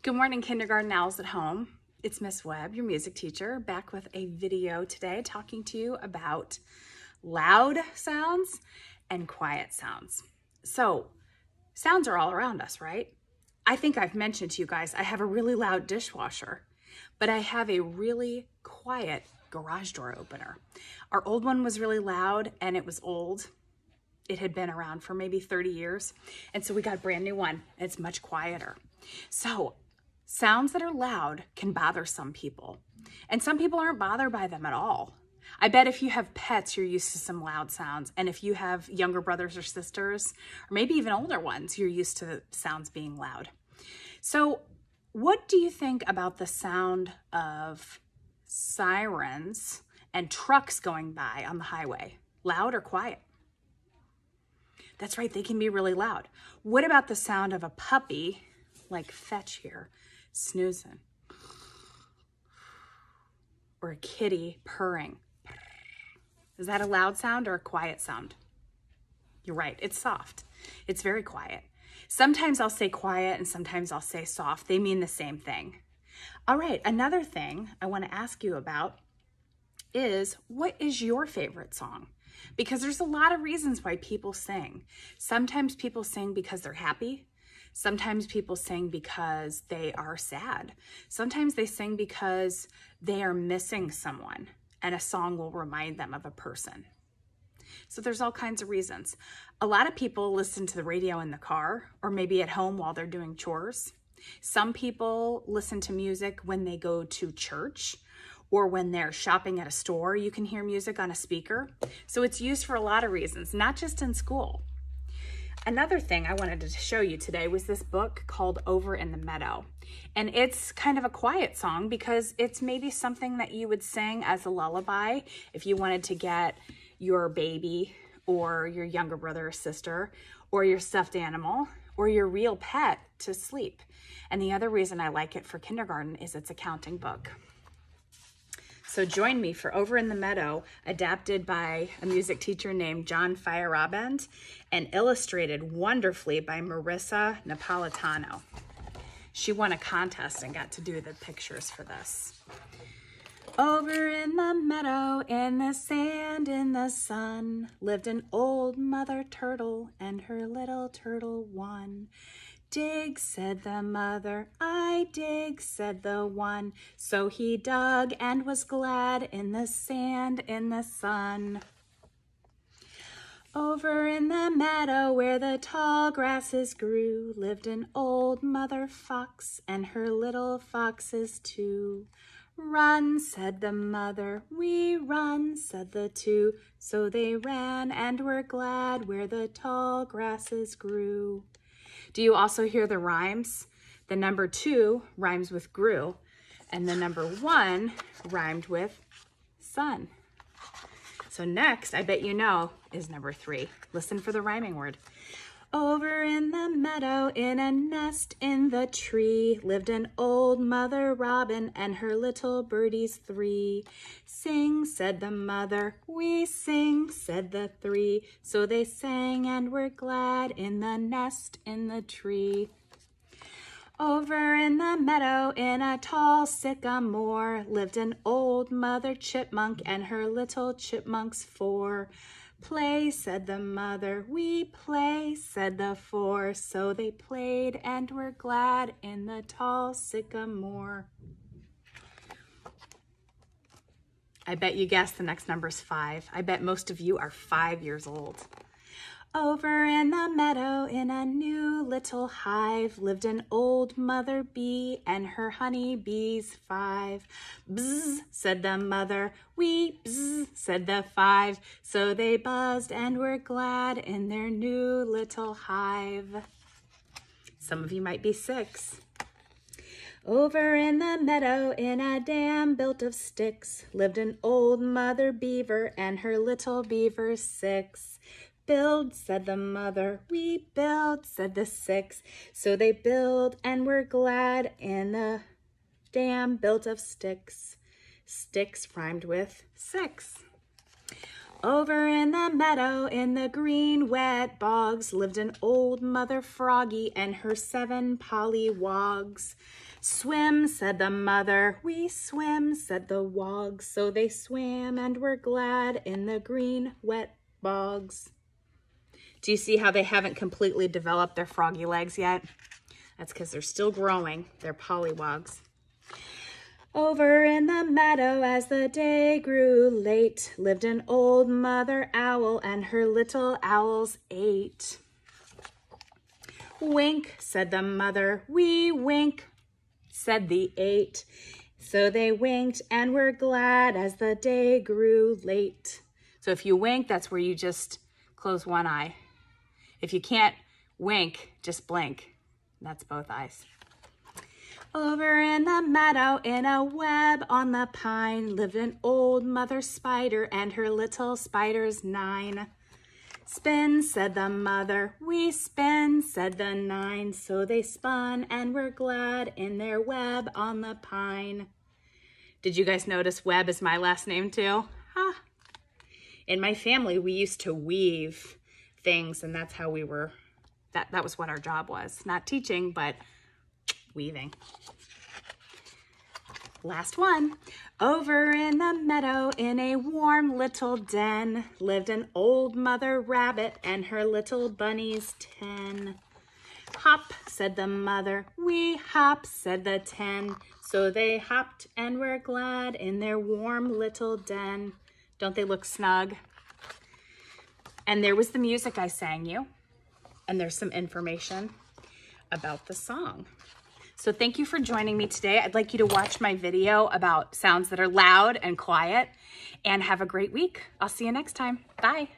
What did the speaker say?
Good morning, kindergarten owls at home. It's Miss Webb, your music teacher, back with a video today talking to you about loud sounds and quiet sounds. So, sounds are all around us, right? I think I've mentioned to you guys, I have a really loud dishwasher, but I have a really quiet garage door opener. Our old one was really loud and it was old. It had been around for maybe 30 years. And so we got a brand new one. It's much quieter. So sounds that are loud can bother some people. And some people aren't bothered by them at all. I bet if you have pets, you're used to some loud sounds. And if you have younger brothers or sisters, or maybe even older ones, you're used to the sounds being loud. So what do you think about the sound of sirens and trucks going by on the highway? Loud or quiet? That's right, they can be really loud. What about the sound of a puppy, like Fetch here, snoozing? Or a kitty purring? Is that a loud sound or a quiet sound? You're right, it's soft. It's very quiet. Sometimes I'll say quiet and sometimes I'll say soft. They mean the same thing. All right, another thing I want to ask you about is, what is your favorite song? Because there's a lot of reasons why people sing. Sometimes people sing because they're happy. Sometimes people sing because they are sad. Sometimes they sing because they are missing someone and a song will remind them of a person. So there's all kinds of reasons. A lot of people listen to the radio in the car or maybe at home while they're doing chores. Some people listen to music when they go to church or when they're shopping at a store. You can hear music on a speaker. So it's used for a lot of reasons, not just in school. Another thing I wanted to show you today was this book called Over in the Meadow. And it's kind of a quiet song because it's maybe something that you would sing as a lullaby if you wanted to get your baby or your younger brother or sister or your stuffed animal or your real pet to sleep. And the other reason I like it for kindergarten is it's a counting book. So join me for Over in the Meadow, adapted by a music teacher named John Feyerabend and illustrated wonderfully by Marissa Napolitano. She won a contest and got to do the pictures for this. Over in the meadow, in the sand, in the sun, lived an old mother turtle and her little turtle one. Dig, said the mother, I dig, said the one. So he dug and was glad in the sand, in the sun. Over in the meadow where the tall grasses grew, lived an old mother fox and her little foxes too. Run, said the mother, we run, said the two. So they ran and were glad where the tall grasses grew. Do you also hear the rhymes? The number 2 rhymes with grew, and the number 1 rhymed with sun. So next, I bet you know, is number 3. Listen for the rhyming word. Over in the meadow, in a nest in the tree, lived an old mother robin and her little birdies 3. Sing, said the mother, we sing, said the 3. So they sang and were glad in the nest in the tree. Over in the meadow, in a tall sycamore, lived an old mother chipmunk and her little chipmunks 4. Play, said the mother, we play, said the 4. So they played and were glad in the tall sycamore. I bet you guessed the next number's 5. I bet most of you are 5 years old. Over in the meadow, in a new little hive, lived an old mother bee and her honey bees 5. Bzz, said the mother, we bzz, said the 5. So they buzzed and were glad in their new little hive. Some of you might be 6. Over in the meadow, in a dam built of sticks, lived an old mother beaver and her little beavers 6. Build, said the mother, we build, said the 6. So they build and were glad in the dam built of sticks. Sticks rhymed with 6. Over in the meadow, in the green wet bogs, lived an old mother froggy and her 7 pollywogs. Swim, said the mother, we swim, said the wogs. So they swam and were glad in the green wet bogs. Do you see how they haven't completely developed their froggy legs yet? That's because they're still growing. They're pollywogs. Over in the meadow as the day grew late, lived an old mother owl and her little owls 8. Wink, said the mother, we wink, said the 8. So they winked and were glad as the day grew late. So if you wink, that's where you just close one eye. If you can't wink, just blink. That's both eyes. Over in the meadow, in a web on the pine, lived an old mother spider and her little spiders 9. Spin, said the mother, we spin, said the 9. So they spun and were glad in their web on the pine. Did you guys notice web is my last name too? Huh. In my family, we used to weave things, and that's how we were, that was what our job was. Not teaching, but weaving. Last one. Over in the meadow, in a warm little den, lived an old mother rabbit and her little bunnies 10. Hop, said the mother, we hop, said the 10. So they hopped and were glad in their warm little den. Don't they look snug? And there was the music I sang you. And there's some information about the song. So thank you for joining me today. I'd like you to watch my video about sounds that are loud and quiet, and have a great week. I'll see you next time. Bye.